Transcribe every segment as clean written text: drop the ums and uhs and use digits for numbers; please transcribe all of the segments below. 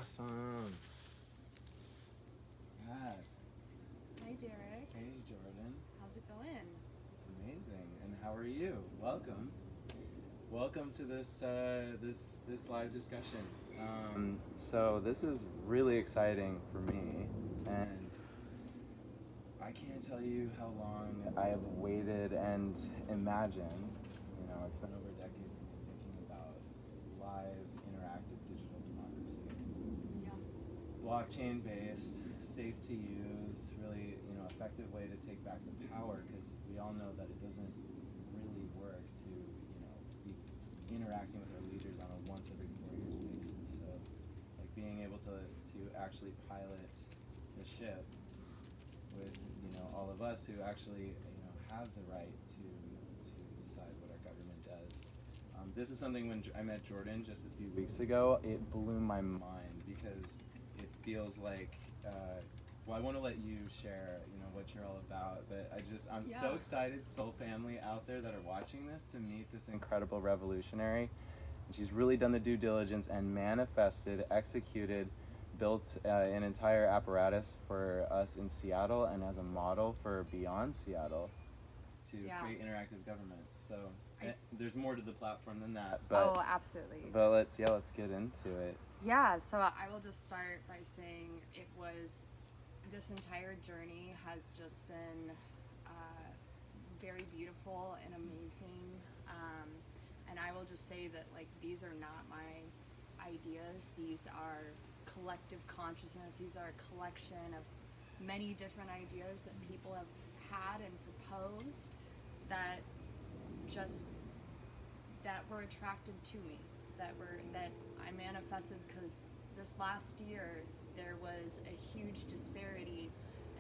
Awesome. Rad. Hi, Derek. Hey, Jordan. How's it going? It's amazing. And how are you? Welcome. Welcome to this live discussion. So this is really exciting for me, and I can't tell you how long I have waited and imagined. You know, it's been over a decade for me thinking about live, interactive digital democracy. Yeah. Blockchain-based, safe to use, really, effective way to take back the power, because we all know that it doesn't really work to, be interacting with our leaders on a once every 4 years basis. So, like, being able to actually pilot the ship with, all of us who actually, have the right to decide what our government does. This is something when I met Jordan just a few weeks ago, it blew my mind, because it feels like, well, I want to let you share, what you're all about, but I'm so excited, Soul family out there that are watching this, to meet this incredible revolutionary. And she's really done the due diligence and manifested, executed, built an entire apparatus for us in Seattle and as a model for beyond Seattle to create interactive government. So there's more to the platform than that. But, absolutely. But let's get into it. Yeah, so I will just start by saying this entire journey has just been very beautiful and amazing. And I will just say that, like, these are not my ideas. These are collective consciousness. These are a collection of many different ideas that people have had and proposed that were attracted to me, that I manifested, because this last year there was a huge disparity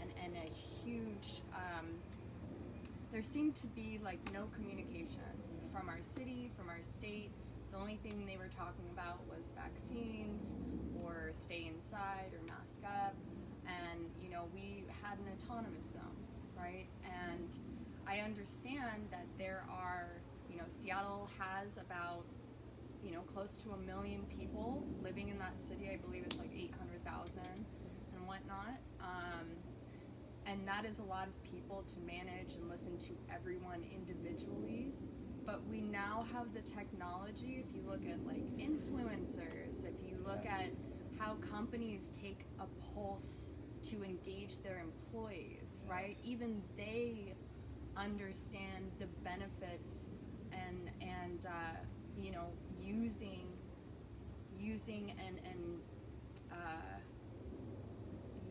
and a huge there seemed to be like no communication from our city, from our state. The only thing they were talking about was vaccines or stay inside or mask up. And, we had an autonomous zone, right? And I understand that there are, Seattle has about, close to 1 million people living in that city. I believe it's like 800,000 and whatnot. And that is a lot of people to manage and listen to everyone individually. But we now have the technology. If you look at like influencers, if you look at how companies take a pulse to engage their employees, right? Even they understand the benefits and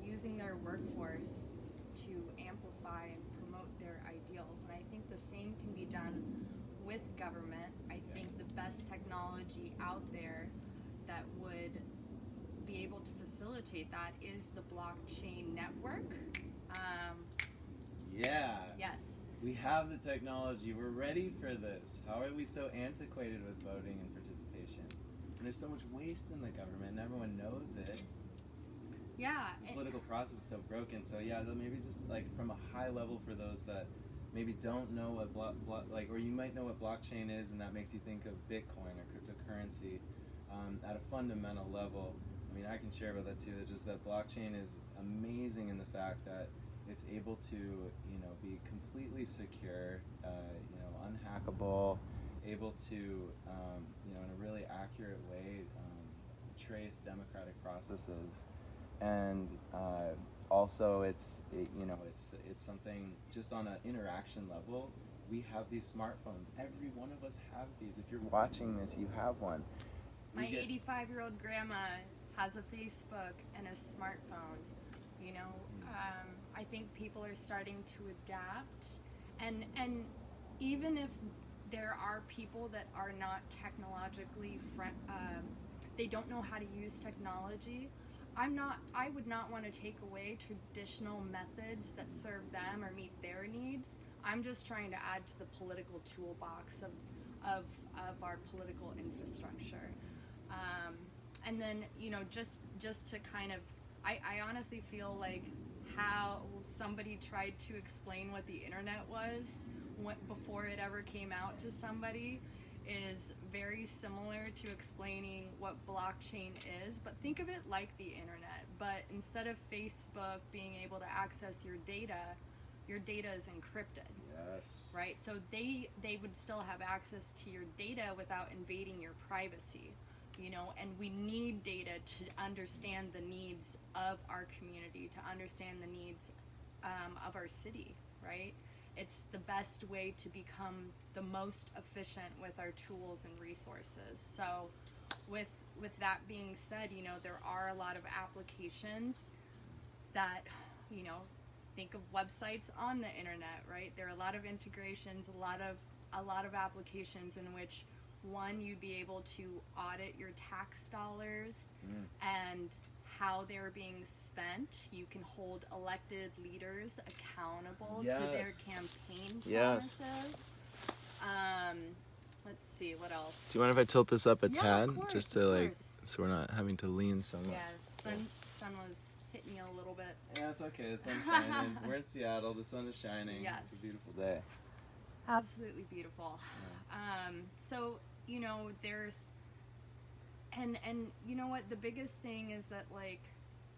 using their workforce to amplify and promote their ideals. And I think the same can be done with government. I think the best technology out there that would be able to facilitate that is the blockchain network. Yes. We have the technology. We're ready for this. How are we so antiquated with voting and participation? And there's so much waste in the government, and everyone knows it. Yeah. The political process is so broken. So maybe just like from a high level for those that maybe don't know what or you might know what blockchain is, and that makes you think of Bitcoin or cryptocurrency. At a fundamental level, I mean, I can share about that too. It's just that blockchain is amazing in the fact that it's able to, be completely secure, unhackable, able to, in a really accurate way, trace democratic processes. And also, it's something just on an interaction level. We have these smartphones. Every one of us have these. If you're watching this, you have one. My 85-year-old grandma has a Facebook and a smartphone. I think people are starting to adapt, and even if there are people that are not technologically they don't know how to use technology. I would not want to take away traditional methods that serve them or meet their needs. I'm just trying to add to the political toolbox of our political infrastructure. And then, just to kind of, I honestly feel like how somebody tried to explain what the internet was before it ever came out to somebody. is very similar to explaining what blockchain is, but think of it like the internet. But instead of Facebook being able to access your data is encrypted. Yes. Right? So they would still have access to your data without invading your privacy. And we need data to understand the needs of our community, to understand the needs of our city, right? It's the best way to become the most efficient with our tools and resources. So with that being said, there are a lot of applications that, think of websites on the internet, right? There are a lot of integrations, a lot of applications in which, one, you'd be able to audit your tax dollars and how they're being spent. You can hold elected leaders accountable to their campaign promises. Let's see, what else? Do you mind if I tilt this up a tad? Of course, just to so we're not having to lean so much. Yeah, sun was hitting you a little bit. Yeah, it's okay. The sun's shining. We're in Seattle. The sun is shining. Yes. It's a beautiful day. Absolutely beautiful. Yeah. So, there's, and you know what, the biggest thing is that, like,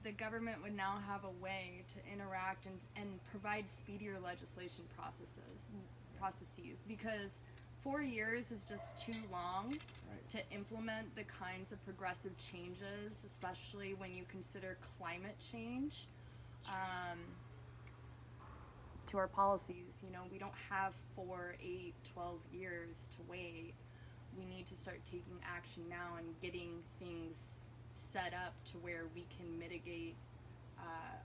the government would now have a way to interact and provide speedier legislation processes, because 4 years is just too long to implement the kinds of progressive changes, especially when you consider climate change, to our policies. We don't have 4, 8, 12 years to wait. We need to start taking action now and getting things set up to where we can mitigate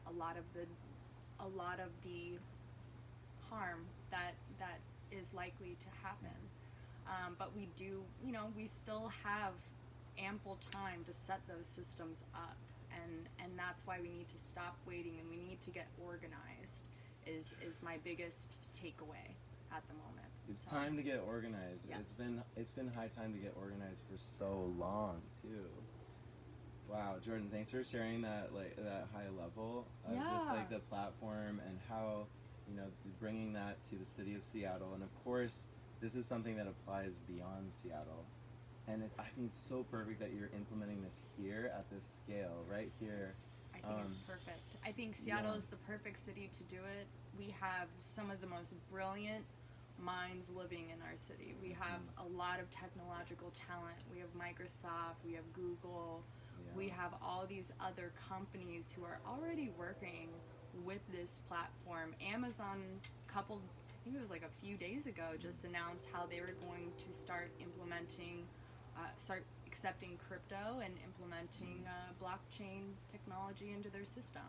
a lot of the harm that is likely to happen. But we do, we still have ample time to set those systems up, and that's why we need to stop waiting and we need to get organized. Is my biggest takeaway at the moment. It's time to get organized. Yes. It's been high time to get organized for so long too. Wow, Jordan, thanks for sharing that high level of just like the platform and how bringing that to the city of Seattle. And of course, this is something that applies beyond Seattle. And I think it's so perfect that you're implementing this here at this scale, right here. I think it's perfect. I think Seattle is the perfect city to do it. We have some of the most brilliant minds living in our city. We have a lot of technological talent. We have Microsoft, we have Google, we have all these other companies who are already working with this platform. Amazon, I think it was like a few days ago, just announced how they were going to start accepting crypto and implementing blockchain technology into their system.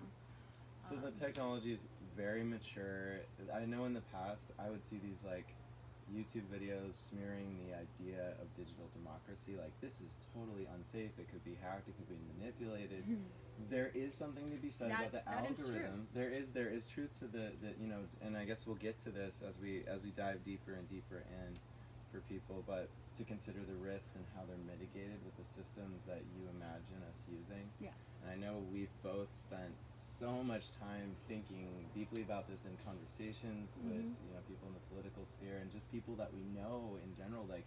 So the technology is very mature. I know in the past I would see these like YouTube videos smearing the idea of digital democracy, like this is totally unsafe, it could be hacked, it could be manipulated. There is something to be said about the algorithms. There is truth to the and I guess we'll get to this as we dive deeper and deeper in for people, but to consider the risks and how they're mitigated with the systems that you imagine us using. Yeah. And I know we've both spent so much time thinking deeply about this in conversations with people in the political sphere and just people that we know in general, like,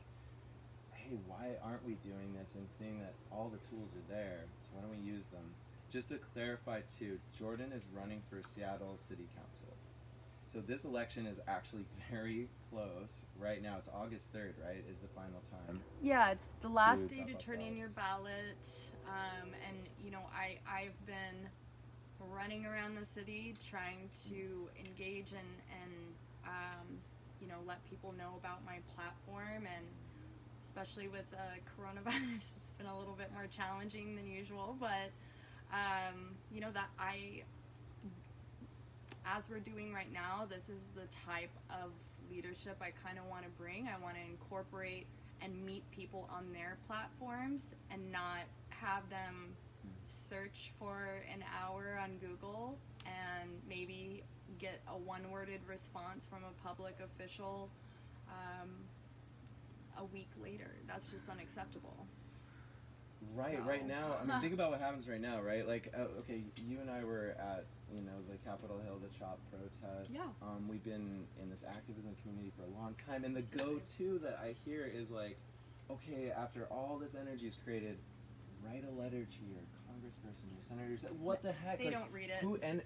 hey, why aren't we doing this? And seeing that all the tools are there, so why don't we use them? Just to clarify too, Jordan is running for Seattle City Council. So this election is actually very close. Right now, it's August 3rd, right, is the final time. Yeah, it's the last day to drop off turn in your ballots. ballot. And, I've been running around the city trying to engage and let people know about my platform. And especially with coronavirus, it's been a little bit more challenging than usual. But, as we're doing right now, this is the type of leadership I kind of want to bring. I want to incorporate and meet people on their platforms and not have them search for an hour on Google and maybe get a one-worded response from a public official a week later. That's just unacceptable. Right now, I mean, think about what happens right now, right? Like, okay, you and I were at, the Capitol Hill, the CHOP protest. Yeah. We've been in this activism community for a long time, and the go-to that I hear is like, okay, after all this energy is created, write a letter to your congressperson, your senators. What the heck? They don't read it. And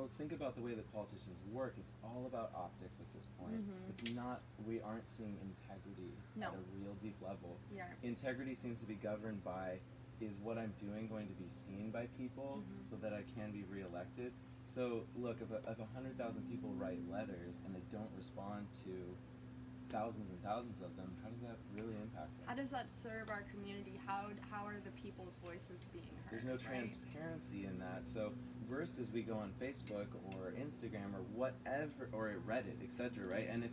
let's think about the way that politicians work. It's all about optics at this point. It's not. We aren't seeing integrity at a real deep level. Yeah. Integrity seems to be governed by, is what I'm doing going to be seen by people so that I can be reelected? So look, if 100,000 people write letters and they don't respond to thousands and thousands of them, how does that really impact them? How does that serve our community? How are the people's voices being heard? There's no right? transparency in that. So versus we go on Facebook or Instagram or whatever, or at Reddit, etc., right? And if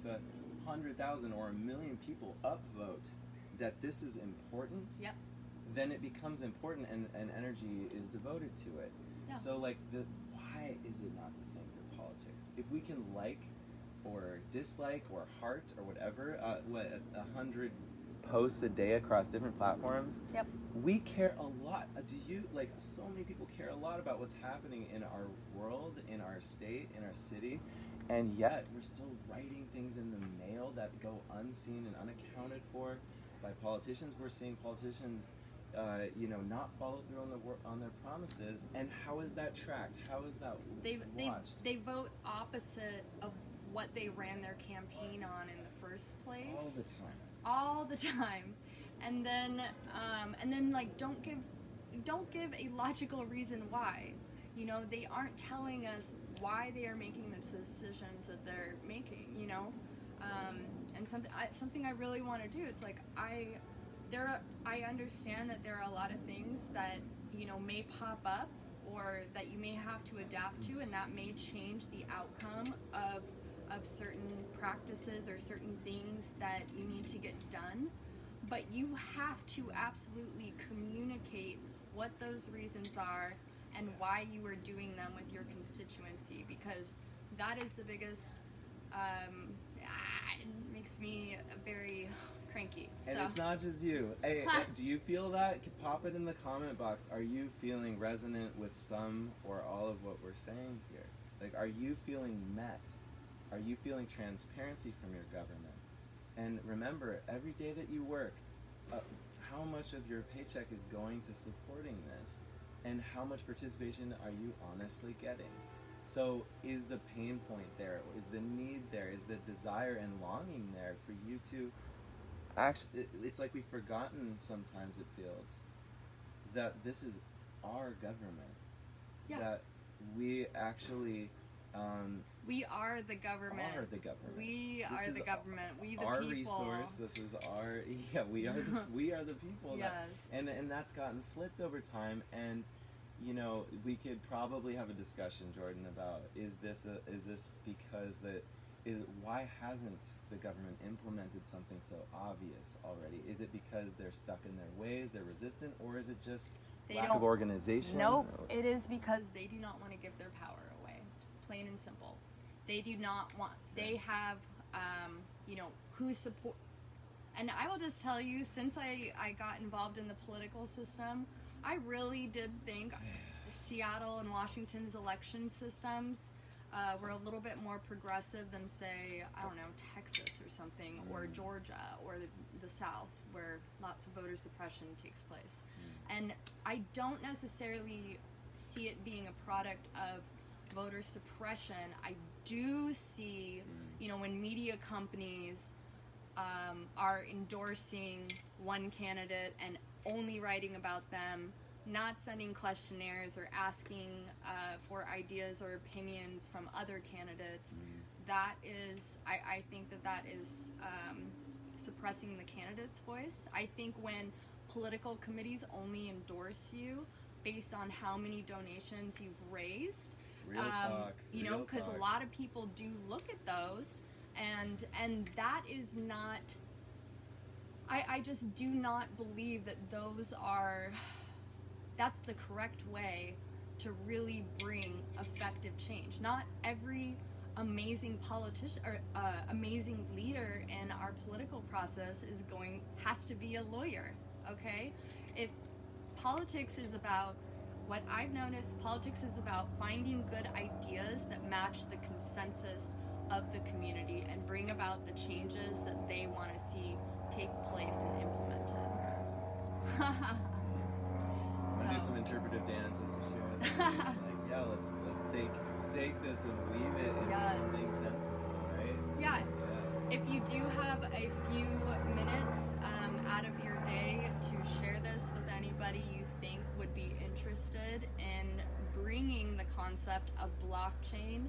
100,000 or 1 million people upvote that this is important, Yep. then it becomes important and energy is devoted to it. Yeah. So like, why is it not the same for politics? If we can like or dislike or heart or whatever, 100 posts a day across different platforms, Yep. we care a lot. Do you, like, so many people care a lot about what's happening in our world, in our state, in our city, and yet we're still writing things in the mail that go unseen and unaccounted for by politicians. We're seeing politicians not follow through on their promises. And how is that tracked? How is that watched? They vote opposite of what they ran their campaign on in the first place. All the time. And then like don't give a logical reason why. You know, they aren't telling us why they are making the decisions that they're making, you know? And something I really want to do, it's like I understand that there are a lot of things that, you know, may pop up or that you may have to adapt to, and that may change the outcome of certain practices or certain things that you need to get done. But you have to absolutely communicate what those reasons are and why you are doing them with your constituency, because that is the biggest, it makes me very cranky. And so. It's not just you. Hey, do you feel that? Pop it in the comment box. Are you feeling resonant with some or all of what we're saying here? Like, are you feeling met? Are you feeling transparency from your government? And remember, every day that you work, how much of your paycheck is going to supporting this? And how much participation are you honestly getting? So is the pain point there? Is the need there? Is the desire and longing there for you to actually, it's like we've forgotten sometimes, it feels, that this is our government. Yeah. That we actually... we are the government. We are the government. We the our people. Resource. This is our... Yeah, we are the people. Yes. And that's gotten flipped over time. And, you know, we could probably have a discussion, Jordan, about is this because why hasn't the government implemented something so obvious already? Is it because they're stuck in their ways, they're resistant, or is it just lack of organization? Nope. It is because they do not want to give their power away. Plain and simple. They do not want. They have, who support. And I will just tell you, since I got involved in the political system, I really did think Seattle and Washington's election systems were a little bit more progressive than, say, I don't know, Texas or something, or Georgia, or the South, where lots of voter suppression takes place. And I don't necessarily see it being a product of voter suppression. I do see, when media companies are endorsing one candidate and only writing about them, not sending questionnaires or asking for ideas or opinions from other candidates, that is, I think that is suppressing the candidate's voice. I think when political committees only endorse you based on how many donations you've raised, Real talk. Because a lot of people do look at those, and that is not, I just do not believe that that's the correct way to really bring effective change. Not every amazing politician or amazing leader in our political process has to be a lawyer, okay? If politics is about, what I've noticed, politics is about finding good ideas that match the consensus of the community and bring about the changes that they want to see take place and implemented. I'm gonna do some interpretive dance as you share it. It's like, yeah, let's take this and weave it into Yes. something sensible, right? Yeah. Yeah. If you do have a few minutes out of your day to share this with anybody you think would be interested in bringing the concept of blockchain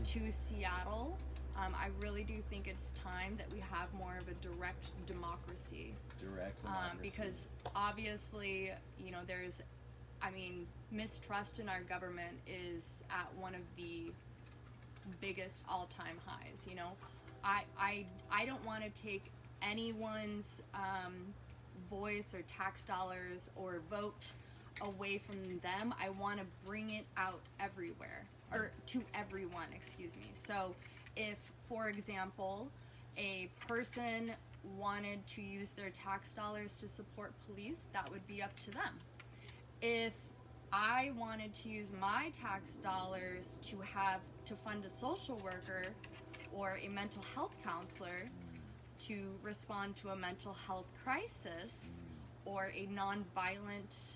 to Seattle, I really do think it's time that we have more of a direct democracy. Direct democracy. Because obviously, you know, mistrust in our government is at one of the biggest all-time highs. You know, I don't want to take anyone's voice or tax dollars or vote away from them. I want to bring it out everywhere, or to everyone, excuse me. So if, for example, a person wanted to use their tax dollars to support police, that would be up to them. If I wanted to use my tax dollars to fund a social worker or a mental health counselor to respond to a mental health crisis or a nonviolent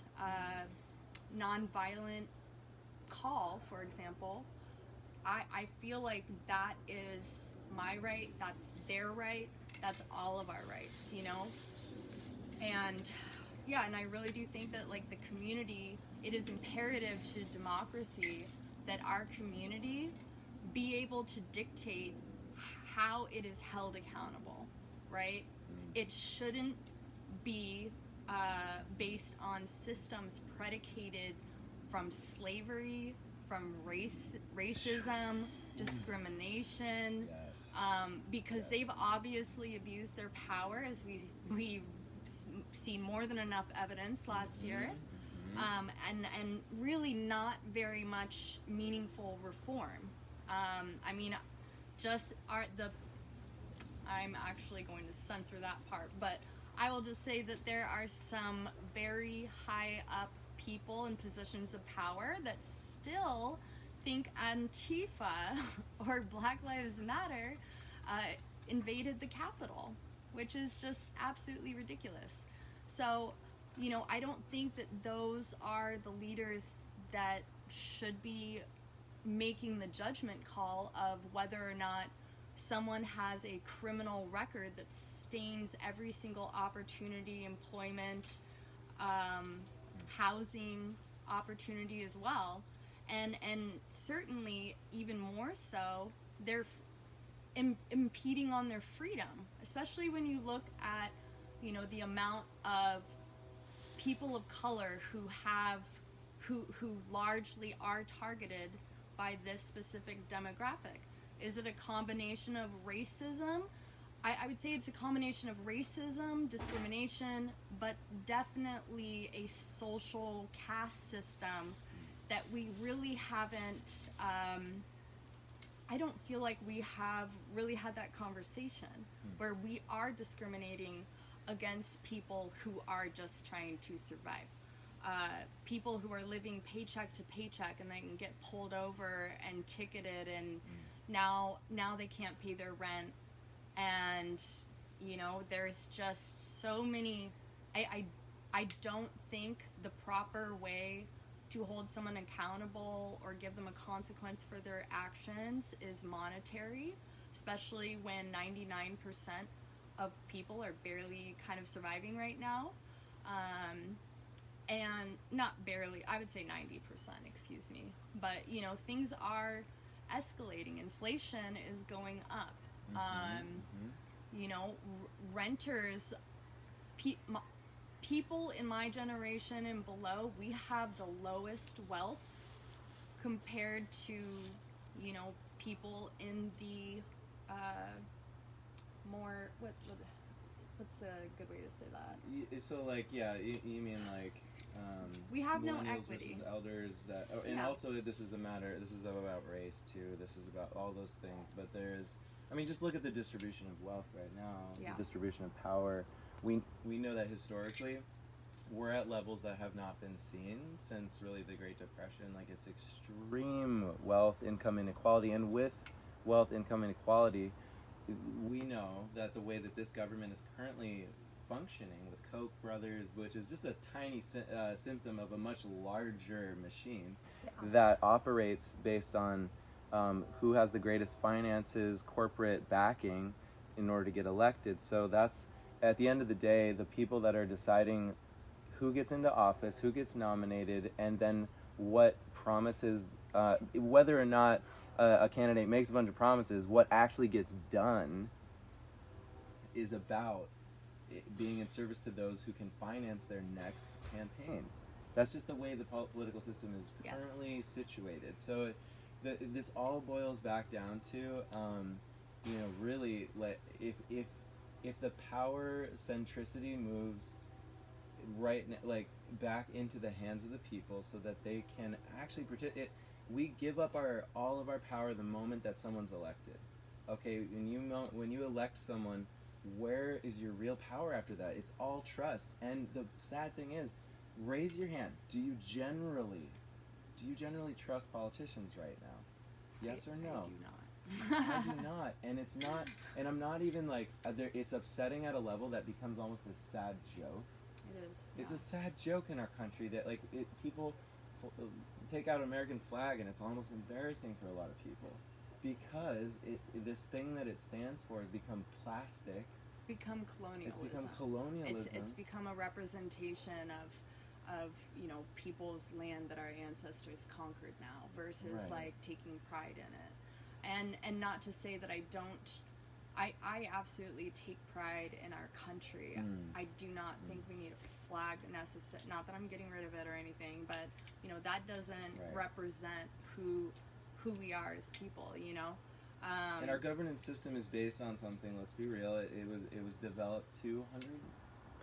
call, for example, I feel like that is my right, that's their right, that's all of our rights, you know? And yeah, and I really do think that, like, the community, it is imperative to democracy that our community be able to dictate how it is held accountable, right? It shouldn't be based on systems predicated from slavery, from racism, discrimination, Yes. because Yes. they've obviously abused their power, as we've seen more than enough evidence last year, and really not very much meaningful reform. I'm actually going to censor that part, but I will just say that there are some very high up people in positions of power that still think Antifa or Black Lives Matter invaded the Capitol, which is just absolutely ridiculous. So, you know, I don't think that those are the leaders that should be making the judgment call of whether or not someone has a criminal record that stains every single opportunity, employment, housing opportunity as well. And certainly, even more so, they're impeding on their freedom, especially when you look at, you know, the amount of people of color who largely are targeted by this specific demographic. Is it a combination of racism? I would say it's a combination of racism, discrimination, but definitely a social caste system that we really haven't, I don't feel like we have really had that conversation where we are discriminating against people who are just trying to survive. People who are living paycheck to paycheck and they can get pulled over and ticketed, and now they can't pay their rent. And, you know, there's just so many, I don't think the proper way to hold someone accountable or give them a consequence for their actions is monetary, especially when 99% of people are barely kind of surviving right now. And not barely, I would say 90%, excuse me. But, you know, things are escalating. Inflation is going up. You know, renters, people in my generation and below, we have the lowest wealth compared to, you know, people in the more, what's a good way to say that? So, like, yeah, you mean like we have no millennials equity. versus elders that, and Yeah. also this is about race too. This is about all those things. But there's, I mean, just look at the distribution of wealth right now. Yeah. The distribution of power. We know that historically, we're at levels that have not been seen since really the Great Depression. Like, it's extreme wealth, income inequality, and with wealth, income inequality, we know that the way that this government is currently functioning with Koch brothers, which is just a tiny symptom of a much larger machine that operates based on who has the greatest finances, corporate backing in order to get elected. So that's, at the end of the day, the people that are deciding who gets into office, who gets nominated, and then what promises, whether or not a candidate makes a bunch of promises, what actually gets done is about being in service to those who can finance their next campaign. That's just the way the political system is currently situated. So this all boils back down to, really, if the power centricity moves back into the hands of the people, so that they can actually protect it. We give up all of our power the moment that someone's elected. Okay, when you elect someone, where is your real power after that? It's all trust. And the sad thing is, raise your hand. Do you generally trust politicians right now? Yes or no? I do not. I do not. And it's not, and I'm not even it's upsetting at a level that becomes almost a sad joke. It is. It's a sad joke in our country that people take out an American flag, and it's almost embarrassing for a lot of people, because this thing that it stands for has become plastic. It's become colonialism. It's become colonialism. It's become a representation of people's land that our ancestors conquered now, versus taking pride in it. And not to say that I don't. I absolutely take pride in our country. I do not think we need a flag necessarily. Not that I'm getting rid of it or anything, but that doesn't represent who we are as people. And our governance system is based on something. Let's be real. It was developed 200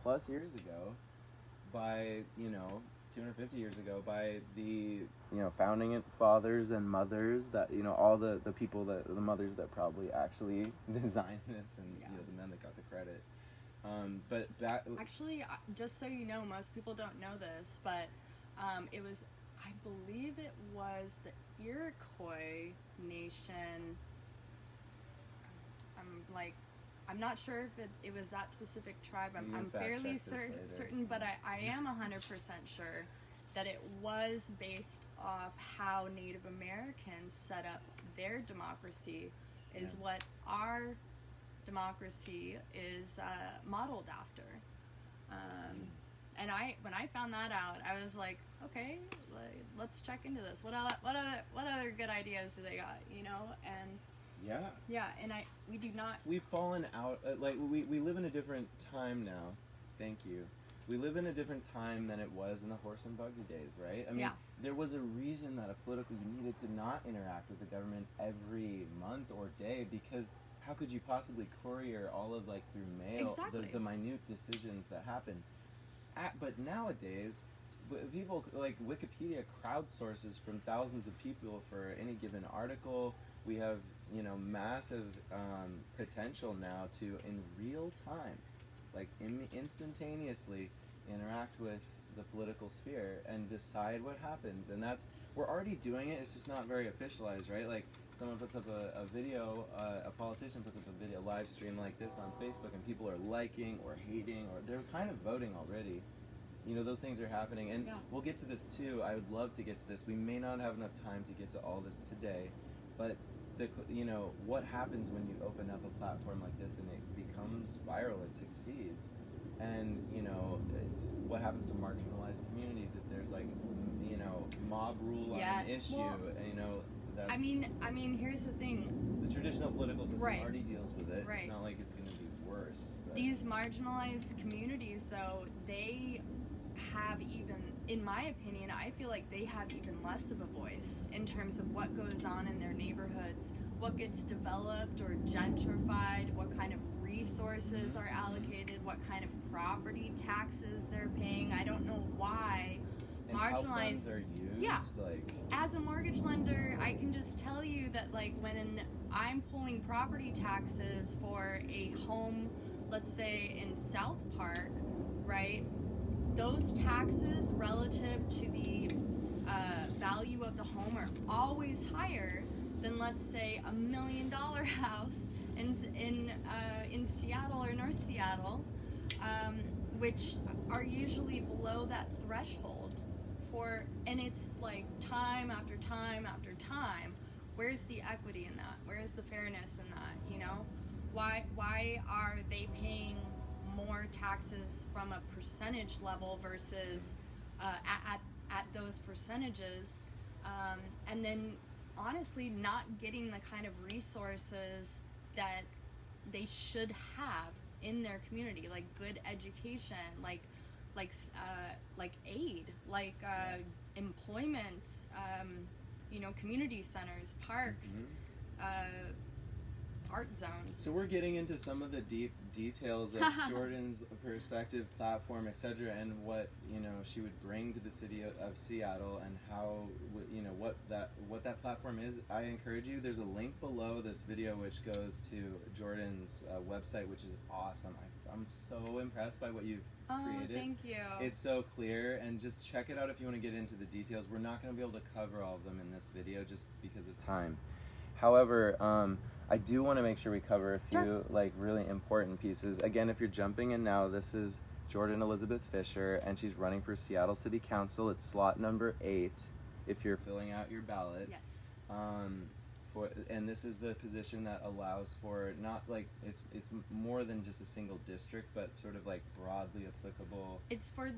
plus years ago by 250 years ago by the founding fathers and mothers, that all the people, the mothers that probably actually designed this, and the men that got the credit. But that actually, just so you know, most people don't know this, but it was, I believe it was the Iroquois Nation. I'm not sure if it was that specific tribe. I'm fairly certain, but I am 100% sure that it was based off how Native Americans set up their democracy, is what our democracy is modeled after. And when I found that out, I was like, okay, let's check into this. What other good ideas do they got? And and we do not. We've fallen out. We live in a different time now. Thank you. We live in a different time than it was in the horse and buggy days, right? I mean, there was a reason that you needed to not interact with the government every month or day, because how could you possibly courier all of through mail the minute decisions that happen? But nowadays, people Wikipedia crowdsources from thousands of people for any given article. We have massive potential now to, in real time, instantaneously interact with the political sphere and decide what happens. And we're already doing it. It's just not very officialized, right? Someone puts up a video, a politician puts up a video live stream like this on Facebook, and people are liking or hating, or they're kind of voting already. Those things are happening, and we'll get to this too. I would love to get to this. We may not have enough time to get to all this today, but what happens when you open up a platform like this and it becomes viral, it succeeds, and what happens to marginalized communities if there's mob rule on an issue? That's, I mean, here's the thing. The traditional political system already deals with it. It's not like it's going to be worse. But these marginalized communities, though, they have in my opinion, I feel like they have even less of a voice in terms of what goes on in their neighborhoods, what gets developed or gentrified, what kind of resources are allocated, what kind of property taxes they're paying. I don't know why and marginalized. How funds are used, As a mortgage lender, I can just tell you that when I'm pulling property taxes for a home, let's say in South Park, right? Those taxes relative to the value of the home are always higher than, let's say, $1 million house in Seattle or North Seattle, which are usually below that threshold for, and it's like time after time after time. Where's the equity in that? Where's the fairness in that? You know, why are they paying more taxes from a percentage level versus at those percentages, and then honestly not getting the kind of resources that they should have in their community, like good education, like aid, employment, community centers, parks, art zones. So we're getting into some of the deep details of Jordan's perspective, platform, etc., and what she would bring to the city of Seattle, and how what that platform is. I encourage you. There's a link below this video which goes to Jordan's website, which is awesome. I'm so impressed by what you've created. Thank you. It's so clear, and just check it out if you want to get into the details. We're not going to be able to cover all of them in this video just because of time. However, I do want to make sure we cover a few really important pieces. Again, if you're jumping in now, this is Jordan Elizabeth Fisher, and she's running for Seattle City Council. It's slot number 8 if you're filling out your ballot. Yes. And this is the position that allows for not it's more than just a single district, but sort of like broadly applicable. It's for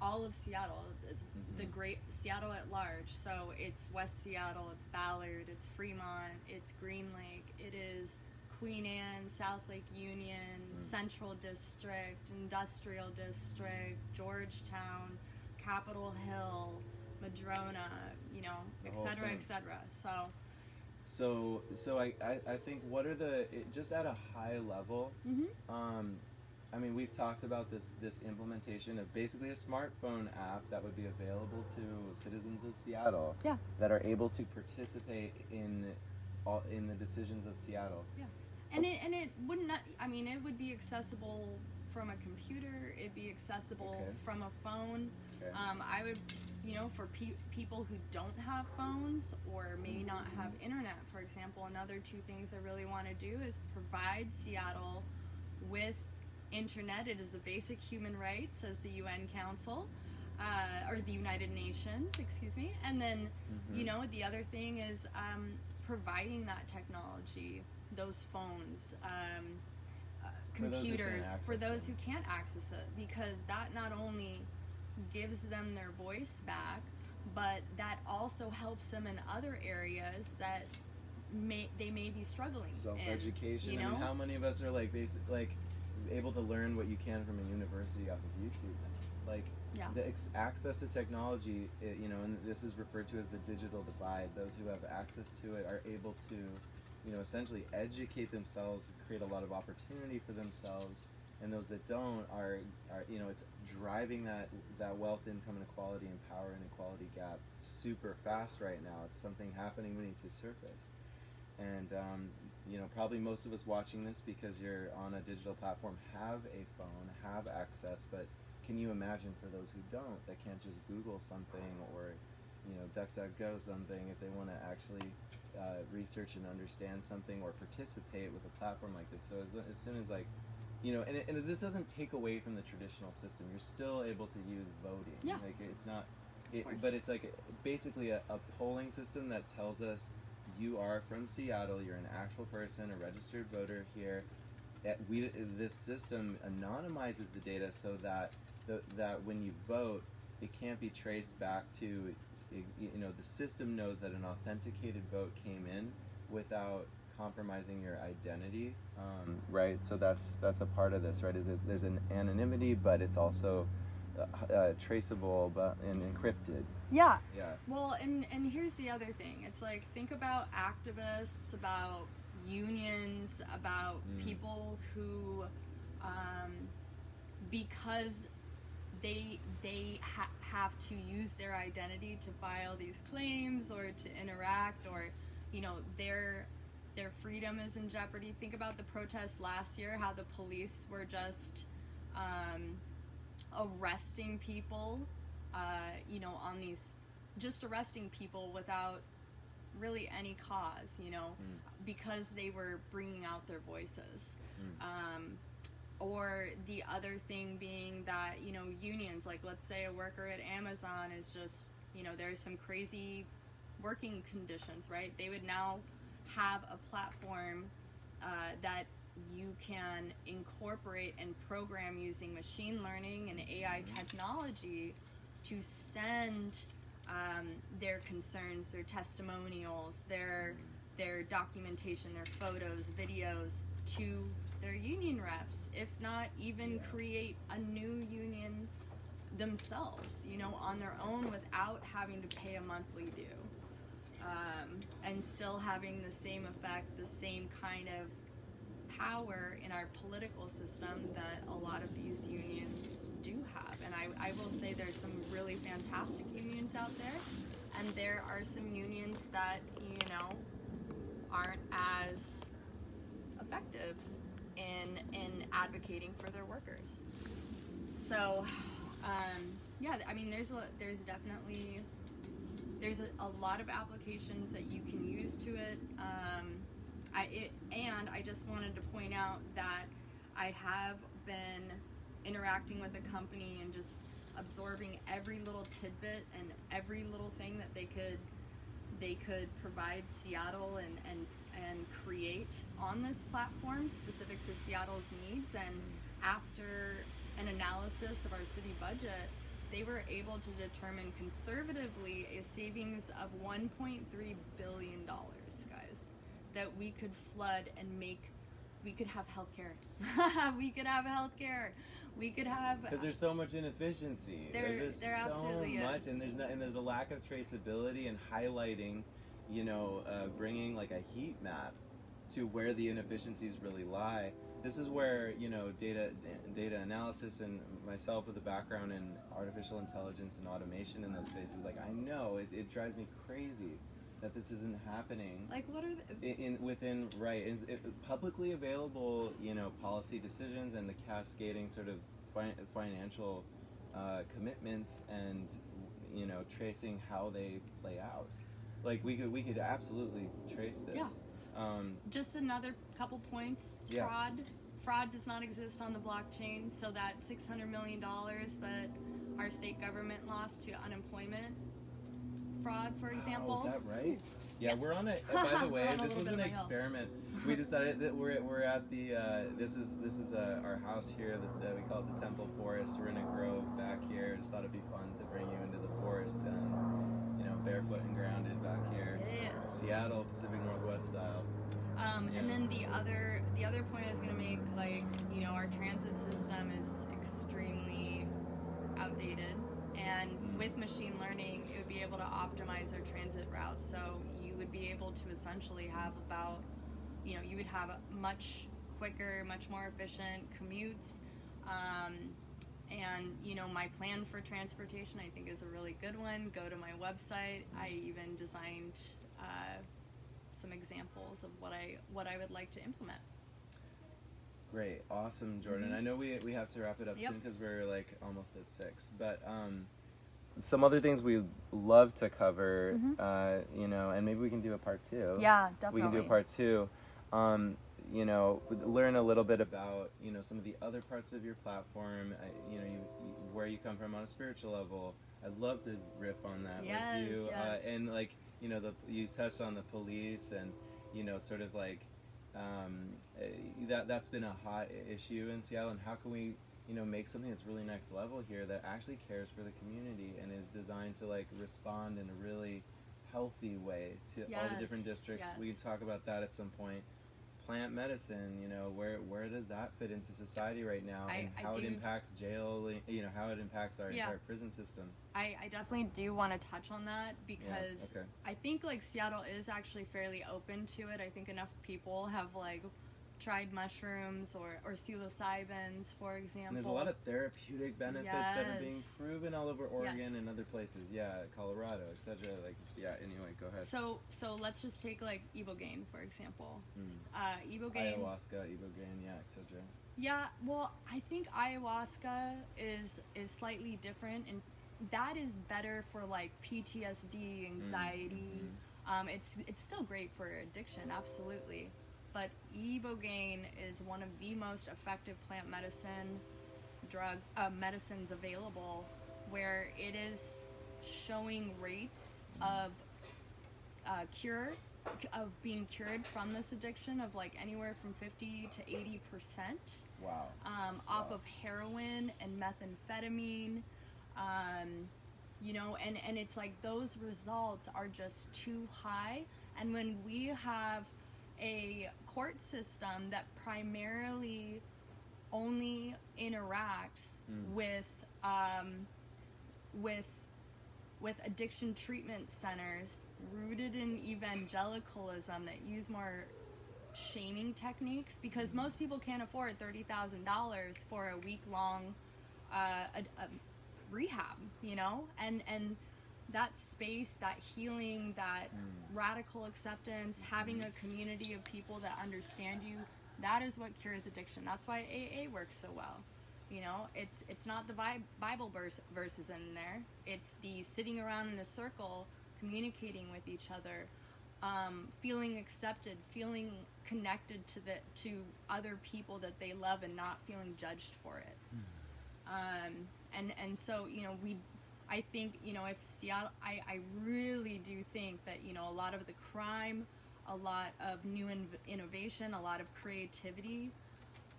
all of Seattle. It's the great Seattle at large. So it's West Seattle, it's Ballard, it's Fremont, it's Green Lake, it is Queen Anne, South Lake Union, Central District, Industrial District, Georgetown, Capitol Hill, Madrona, et cetera, et cetera. So I think what are just at a high level, I mean, we've talked about this implementation of basically a smartphone app that would be available to citizens of Seattle that are able to participate in the decisions of Seattle. Yeah, and it wouldn't. It would be accessible from a computer. It'd be accessible from a phone. Okay. I would, for people who don't have phones or may not have internet, for example. Another 2 things I really want to do is provide Seattle with internet. It is a basic human right, says the UN Council, or the United Nations, excuse me. And then, the other thing is providing that technology, those phones, computers, for those who can't access it, because that not only gives them their voice back, but that also helps them in other areas that they may be struggling. Self-education. In, I mean, how many of us are able to learn what you can from a university off of YouTube? The access to technology, and this is referred to as the digital divide. Those who have access to it are able to, essentially educate themselves, create a lot of opportunity for themselves, and those that don't are it's driving that wealth, income inequality, and power inequality gap super fast right now. It's something happening beneath the surface, and probably most of us watching this, because you're on a digital platform, have a phone, have access, but can you imagine for those who don't, that can't just Google something or DuckDuckGo something if they want to actually research and understand something or participate with a platform like this? So as soon as and this doesn't take away from the traditional system. You're still able to use voting. Yeah. It's not, but it's basically a polling system that tells us you are from Seattle, you're an actual person, a registered voter here. This system anonymizes the data so that when you vote, it can't be traced back to, the system knows that an authenticated vote came in without compromising your identity, right? So that's a part of this, right? There's an anonymity, but it's also traceable and encrypted. Yeah. Yeah. Well, and here's the other thing. It's think about activists, about unions, about people who, because they have to use their identity to file these claims or to interact, or their freedom is in jeopardy. Think about the protests last year, how the police were just arresting people, arresting people without really any cause, you know, because they were bringing out their voices. Or the other thing being that, you know, unions, like let's say a worker at Amazon is just, you know, there's some crazy working conditions, right? They would now have a platform that you can incorporate and program using machine learning and AI technology to send their concerns, their testimonials, their documentation, their photos, videos to their union reps, if not even create a new union themselves, you know, on their own without having to pay a monthly due. And still having the same effect, the same kind of power in our political system that a lot of these unions do have. And I will say there's some really fantastic unions out there, and there are some unions that, you know, aren't as effective in advocating for their workers. So, yeah, I mean, there's definitely a lot of applications that you can use to it. And I just wanted to point out that I have been interacting with a company and just absorbing every little tidbit and every little thing that they could provide Seattle and create on this platform specific to Seattle's needs. And after an analysis of our city budget, they were able to determine conservatively a savings of $1.3 billion, guys, that we could flood and we could have healthcare. We could have healthcare. We could have, because there's so much inefficiency. There's just so much, and there's a lack of traceability and highlighting, you know, bringing like a heat map to where the inefficiencies really lie. This is where, you know, data analysis and myself with a background in artificial intelligence and automation in those spaces, like I know it drives me crazy that this isn't happening. Like, what are within publicly available, you know, policy decisions and the cascading sort of financial commitments, and, you know, tracing how they play out. Like we could absolutely trace this. Yeah. Just another couple points. Yeah. Fraud does not exist on the blockchain. So that $600 million that our state government lost to unemployment fraud, for example. Is that right? Yeah, Yes. we're on it. By the way, We're on a this little was bit an of a hill. experiment. We decided that we're at the this is our house here that we call it the Temple Forest. We're in a grove back here. Just thought it'd be fun to bring you into the forest and, you know, barefoot and grounded back here. Yes. Seattle, Pacific Northwest style. And then the other point I was gonna make, like, you know, our transit system is extremely outdated, and with machine learning, it would be able to optimize our transit routes. So you would be able to essentially have about, you know, you would have much quicker, much more efficient commutes. And, you know, my plan for transportation, I think, is a really good one. Go to my website. I even designed some examples of what I would like to implement. Great, awesome, Jordan. I know we have to wrap it up Yep. soon because we're like almost at 6. But some other things we'd love to cover, you know, and maybe we can do a part 2. Yeah, definitely. We can do a part 2. You know, learn a little bit about, you know, some of the other parts of your platform. You know, where you come from on a spiritual level. I'd love to riff on that with you. Yes. And like, you know, you touched on the police, and, you know, sort of like that's been a hot issue in Seattle. And how can we, you know, make something that's really next level here that actually cares for the community and is designed to like respond in a really healthy way to all the different districts. Yes. We can talk about that at some point. Plant medicine, you know, where does that fit into society right now, and how it impacts jail, you know, how it impacts our entire prison system. I definitely do want to touch on that because I think like Seattle is actually fairly open to it. I think enough people have like tried mushrooms or psilocybins, for example. And there's a lot of therapeutic benefits that are being proven all over Oregon and other places. Yeah, Colorado, etc. Like, yeah. Anyway, go ahead. So let's just take like ibogaine, for example. Ibogaine. Ayahuasca, ibogaine, yeah, etc. Yeah. Well, I think ayahuasca is slightly different, and that is better for like PTSD, anxiety, It's still great for addiction, absolutely. But ibogaine is one of the most effective plant medicines available, where it is showing rates of being cured from this addiction of like anywhere from 50 to 80%. Wow. Off of heroin and methamphetamine. And it's like those results are just too high. And when we have a court system that primarily only interacts with addiction treatment centers rooted in evangelicalism that use more shaming techniques, because most people can't afford $30,000 for a week-long rehab, and that space, that healing, that radical acceptance, having a community of people that understand you, that is what cures addiction. That's why AA works so well. It's not the Bible verses in there. It's the sitting around in a circle, communicating with each other, feeling accepted, feeling connected to other people that they love, and not feeling judged for it. And so I think if Seattle, I really do think that a lot of the crime, a lot of new innovation, a lot of creativity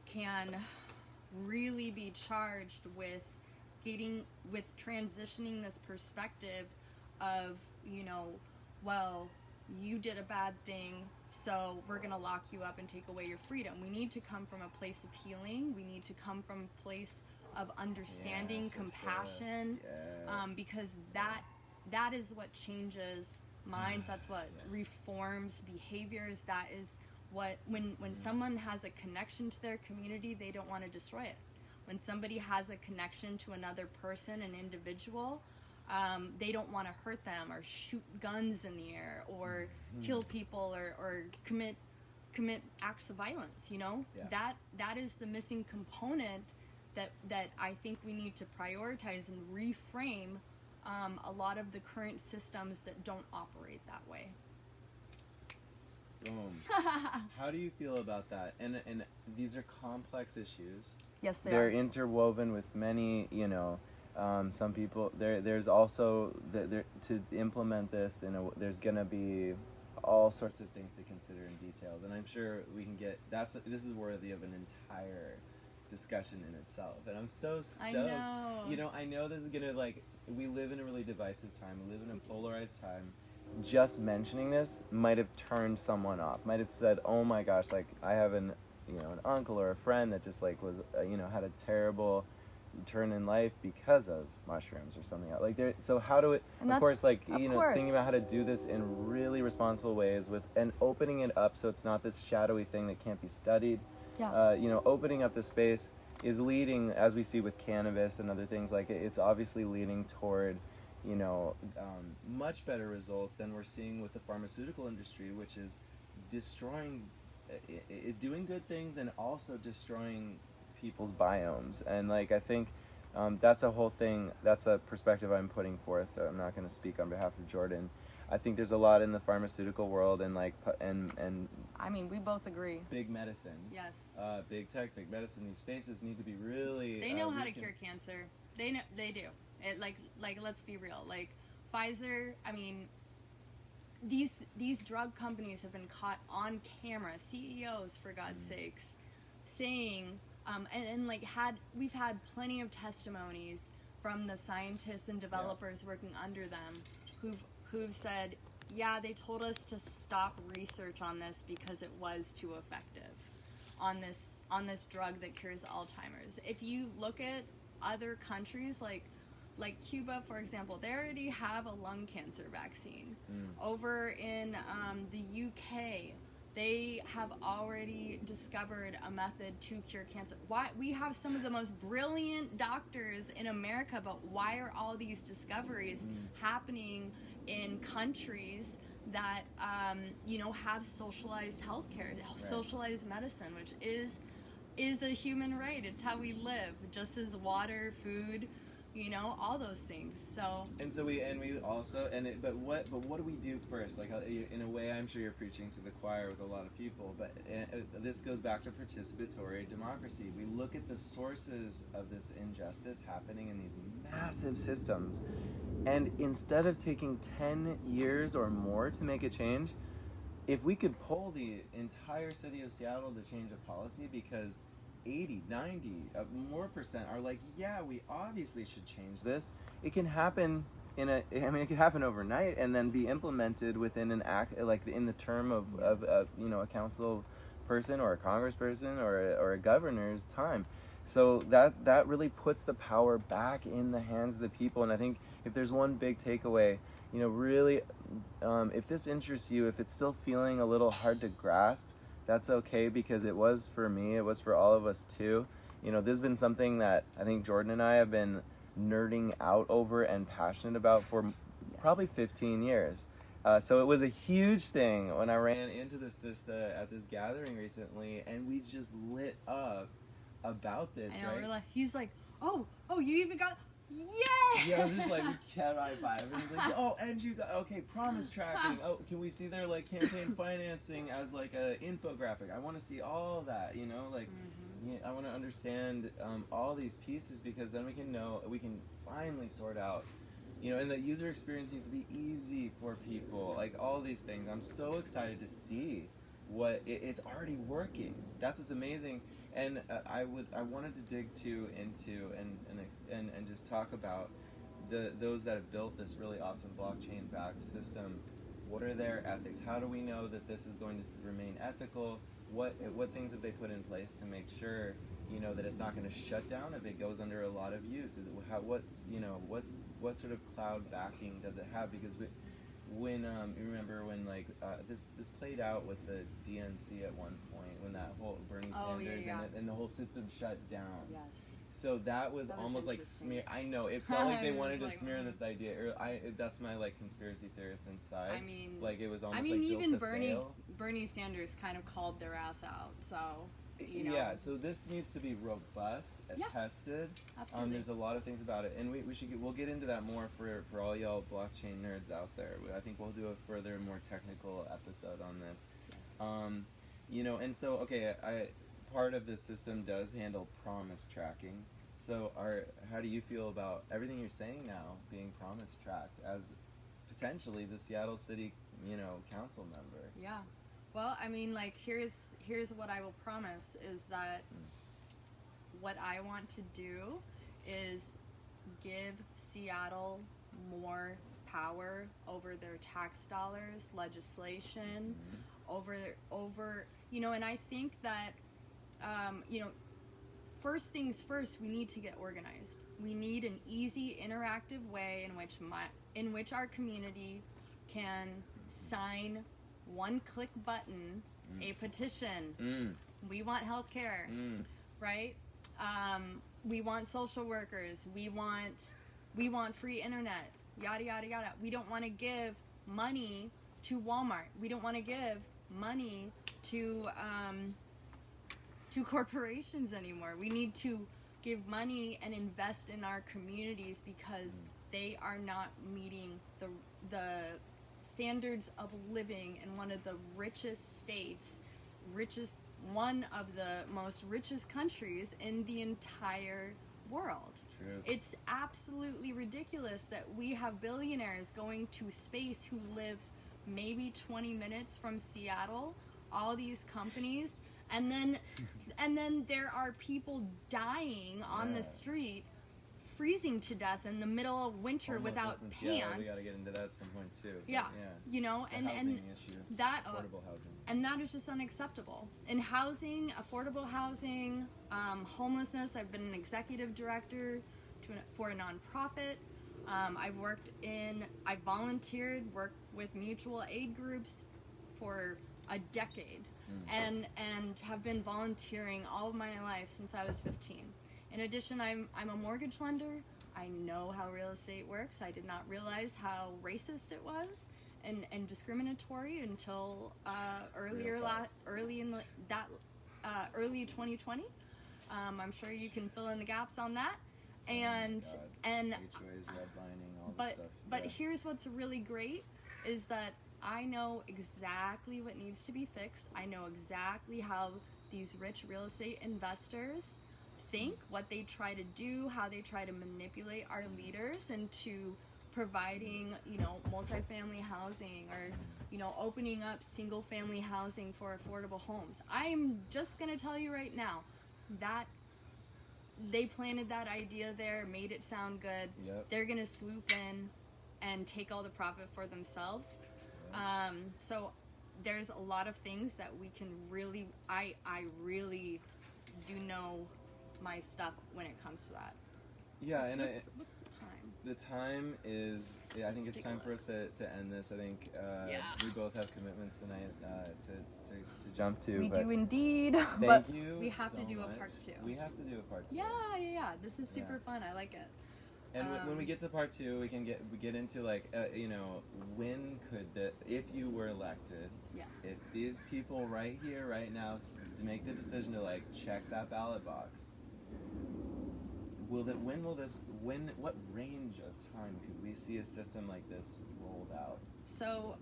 can really be charged with transitioning this perspective of well, you did a bad thing, so we're going to lock you up and take away your freedom. We need to come from a place of healing. We need to come from a place of understanding, compassion, because that is what changes minds. That's what reforms behaviors. That is what, when someone has a connection to their community, they don't want to destroy it. When somebody has a connection to another person, an individual, they don't want to hurt them or shoot guns in the air or kill people or commit acts of violence. That is the missing component that I think we need to prioritize and reframe a lot of the current systems that don't operate that way. Boom. How do you feel about that? And these are complex issues. Yes, They're interwoven with many, some people. There's also to implement this. There's gonna be all sorts of things to consider in detail, and I'm sure we can get. This is worthy of an entire discussion in itself, and I'm so stoked. I know. I know this is gonna we live in a really divisive time. We live in a polarized time. Just mentioning this might have turned someone off. Might have said, "Oh my gosh!" I have an uncle or a friend that just was had a terrible turn in life because of mushrooms or something else. So how do it? Of course, thinking about how to do this in really responsible ways and opening it up so it's not this shadowy thing that can't be studied. Yeah. Opening up the space is leading, as we see with cannabis and other things, it's obviously leading toward, much better results than we're seeing with the pharmaceutical industry, which is destroying, doing good things and also destroying people's biomes. And I think that's a whole thing. That's a perspective I'm putting forth. I'm not going to speak on behalf of Jordan. I think there's a lot in the pharmaceutical world and I mean, we both agree. Big medicine. Yes. Big tech, big medicine. These spaces need to be really. They know how to cure cancer. They do. Let's be real. Pfizer. I mean, these drug companies have been caught on camera. CEOs, for God's sakes, saying, we've had plenty of testimonies from the scientists and developers working under them who've said, yeah, they told us to stop research on this because it was too effective on this drug that cures Alzheimer's. If you look at other countries like Cuba, for example, they already have a lung cancer vaccine. Over in the UK, they have already discovered a method to cure cancer. Why we have some of the most brilliant doctors in America, but why are all these discoveries happening in countries that have socialized healthcare, socialized medicine, which is a human right? It's how we live, just as water, food, all those things. So but what do we do first? Like, in a way, I'm sure you're preaching to the choir with a lot of people, but this goes back to participatory democracy. We look at the sources of this injustice happening in these massive systems, and instead of taking 10 years or more to make a change, if we could pull the entire city of Seattle to change a policy, because 80, 90 more percent are like, yeah, we obviously should change this. It can happen it could happen overnight and then be implemented within an act, like in the term of a council person or a congressperson or a governor's time. So that really puts the power back in the hands of the people. And I think if there's one big takeaway, really, if this interests you, if it's still feeling a little hard to grasp, that's okay, because it was for me, it was for all of us too. This has been something that I think Jordan and I have been nerding out over and passionate about for probably 15 years. So it was a huge thing when I ran into the Sista at this gathering recently, and we just lit up about this, I know, right? he's like, oh, you even got, yeah! Yeah, I was just like, we can't high five. And he's like, oh, and you got, okay, promise tracking. Oh, can we see their, like, campaign financing as, like, a infographic? I want to see all that, I want to understand all these pieces, because then we can finally sort out, and the user experience needs to be easy for people, like all these things. I'm so excited to see what it's already working. That's what's amazing. And I wanted to dig into and just talk about those that have built this really awesome blockchain-backed system. What are their ethics? How do we know that this is going to remain ethical? What things have they put in place to make sure that it's not going to shut down if it goes under a lot of use? What sort of cloud backing does it have? Because when you remember when this played out with the DNC at one point, when that whole Bernie Sanders and the whole system shut down. Yes. So that was almost like smear. I know, it felt like they wanted to smear this idea. That's my conspiracy theorist inside. I mean, it was almost built even to fail. Bernie Sanders kind of called their ass out. So. Yeah, so this needs to be robust, tested. Absolutely. There's a lot of things about it, and we'll get into that more for all y'all blockchain nerds out there. I think we'll do a further, more technical episode on this. Yes. And so part of this system does handle promise tracking. So how do you feel about everything you're saying now being promise tracked as potentially the Seattle City, council member? Yeah. Well, I mean, here's what I will promise is that what I want to do is give Seattle more power over their tax dollars, legislation, over and I think that, first things first, we need to get organized. We need an easy, interactive way in which our community can sign one-click button, a petition. We want healthcare, right? We want social workers. We want free internet. Yada yada yada. We don't want to give money to Walmart. We don't want to give money to corporations anymore. We need to give money and invest in our communities, because they are not meeting the standards of living in one of the richest states, one of the most richest countries in the entire world. True. It's absolutely ridiculous that we have billionaires going to space who live maybe 20 minutes from Seattle, all these companies, and then there are people dying on the street, freezing to death in the middle of winter without pants. Yeah, we got to get into that at some point too. Yeah. The and housing issue, that affordable housing, and that is just unacceptable. In housing, affordable housing, homelessness, I've been an executive director for a nonprofit. I've volunteered, worked with mutual aid groups for a decade, and have been volunteering all of my life since I was 15. In addition, I'm a mortgage lender. I know how real estate works. I did not realize how racist it was and discriminatory until early 2020. I'm sure you can fill in the gaps on that. And God. and HOAs, redlining, all this but stuff. but yeah. here's what's really great is that I know exactly what needs to be fixed. I know exactly how these rich real estate investors think, what they try to do, how they try to manipulate our leaders into providing, multifamily housing, or, opening up single family housing for affordable homes. I'm just going to tell you right now that they planted that idea there, made it sound good. Yep. They're going to swoop in and take all the profit for themselves. Yeah. So there's a lot of things that we can really, I really do know my stuff when it comes to that. Yeah, and What's the time? the time is, I think Let's it's take time a for us to end this. I think Yeah. we both have commitments tonight to jump to. We but do indeed, thank but you we have so to do much. a part 2. We have to do a part 2. Yeah. This is super fun. I like it. And when we get to part 2, we can get into like when could if you were elected, Yes. if these people right here right now make the decision to like check that ballot box, what range of time could we see a system like this rolled out? So,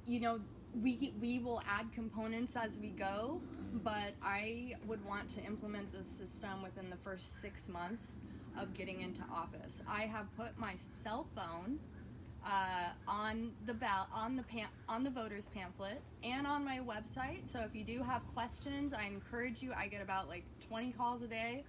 we will add components as we go, but I would want to implement the system within the first 6 months of getting into office. I have put my cell phone on the voters pamphlet and on my website. So if you do have questions, I encourage you. I get about like 20 calls a day,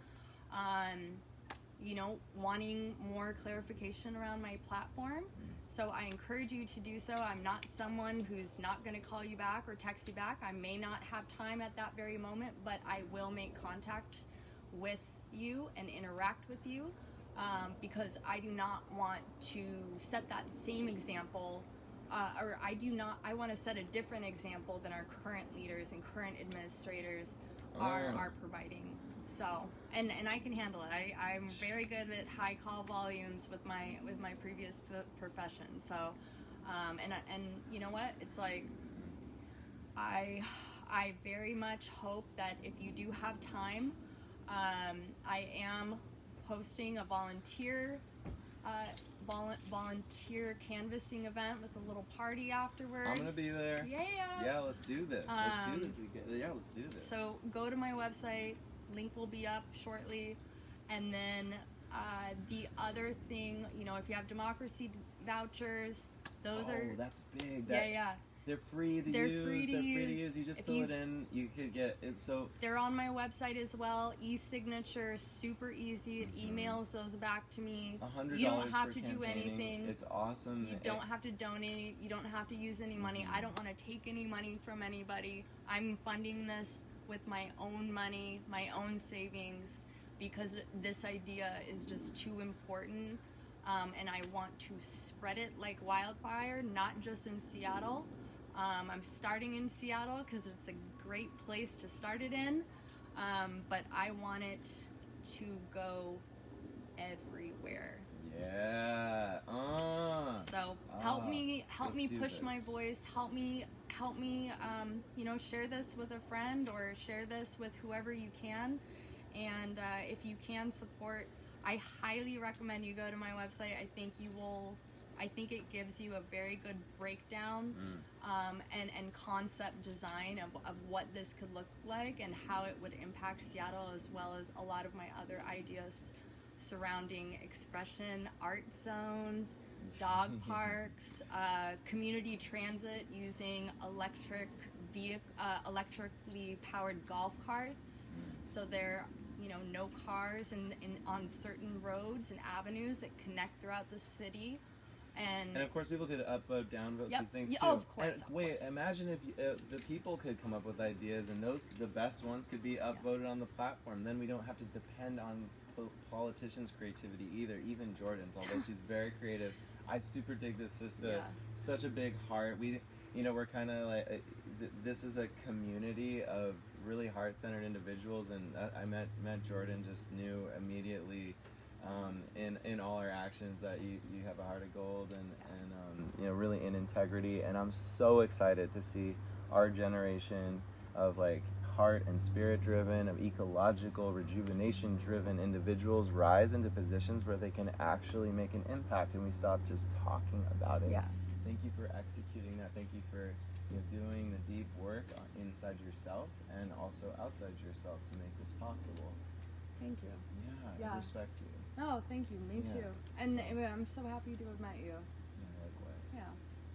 wanting more clarification around my platform. So I encourage you to do so. I'm not someone who's not going to call you back or text you back. I may not have time at that very moment, but I will make contact with you and interact with you, because I do not want to set that same example, I want to set a different example than our current leaders and current administrators are providing. So, and I can handle it. I'm very good at high call volumes with my previous profession. So, and you know what? It's like, I very much hope that if you do have time, I am hosting a volunteer canvassing event with a little party afterwards. I'm gonna be there. Yeah, let's do this. Let's do this. So go to my website, link will be up shortly. And then the other thing, if you have democracy vouchers, those are... Oh, that's big. Yeah. They're free to use. You just fill it in. You could get it. So they're on my website as well. E-signature, super easy. It emails those back to me. $100. You don't have to for do anything. It's awesome. You don't have to donate. You don't have to use any money. I don't want to take any money from anybody. I'm funding this with my own money, my own savings, because this idea is just too important. And I want to spread it like wildfire, not just in Seattle. I'm starting in Seattle because it's a great place to start it in, but I want it to go everywhere. Yeah. So help me push this. my voice. Help me. Share this with a friend or share this with whoever you can. And if you can support, I highly recommend you go to my website. I think it gives you a very good breakdown and concept design of what this could look like and how it would impact Seattle, as well as a lot of my other ideas surrounding expression, art zones, dog parks, community transit using electrically powered golf carts. So there, no cars on certain roads and avenues that connect throughout the city. And of course, people could upvote, downvote these things too. Oh, of course. Imagine if the people could come up with ideas, and the best ones could be upvoted on the platform. Then we don't have to depend on politicians' creativity either. Even Jordan's, although she's very creative. I super dig this sister. Such a big heart. We're kind of like this is a community of really heart-centered individuals, and I met Jordan. Just knew immediately. In all our actions that you have a heart of gold and really in integrity, and I'm so excited to see our generation of like heart and spirit driven, of ecological, rejuvenation driven individuals rise into positions where they can actually make an impact, and we stop just talking about it. Yeah. Thank you for executing that. Thank you for doing the deep work inside yourself and also outside yourself to make this possible. Thank you. Yeah, I respect you. Oh, thank you. Me Yeah, too. And so- I'm so happy to have met you. Yeah, likewise. Yeah.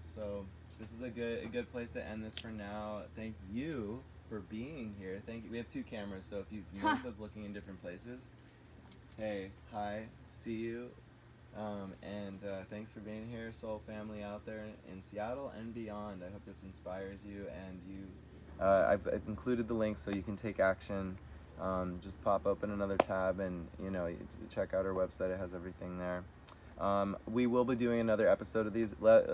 So this is a good place to end this for now. Thank you for being here. Thank you. We have 2 cameras, so if you notice us looking in different places, hey, hi, see you. And thanks for being here, Soul family out there in Seattle and beyond. I hope this inspires you, and I've included the links so you can take action. Just pop open another tab and check out our website. It has everything there. We will be doing another episode of these. Let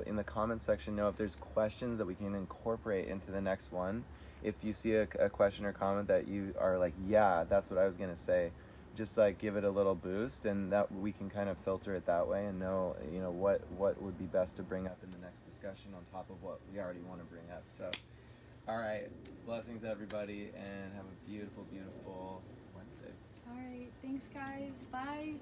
in the comments section know if there's questions that we can incorporate into the next one. If you see a question or comment that you are like, yeah, that's what I was gonna say, just like give it a little boost, and that we can kind of filter it that way and know what would be best to bring up in the next discussion on top of what we already want to bring up. So, all right, blessings everybody, and have a beautiful, beautiful Wednesday. All right. Thanks, guys. Bye.